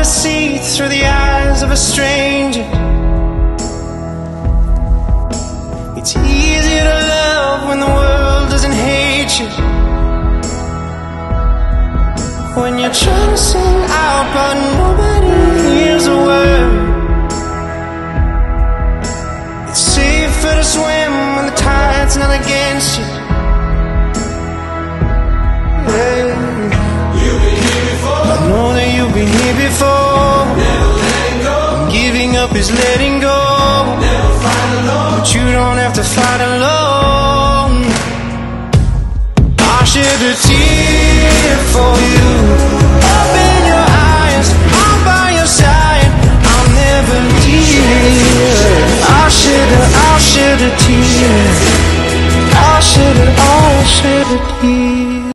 to see through the eyes of a stranger. It's easy to love when the world doesn't hate you. When you're trying to sing out but nobody hears a word. It's safer to swim when the tide's not against you. Yeah. I know that you've been here before. Never letting go. Giving up is letting go. Never fight alone. But you don't have to fight alone. I shed a tear for you. Open your eyes, I'm by your side. I'll never leave. I'll shed a tear. I'll shed a tear.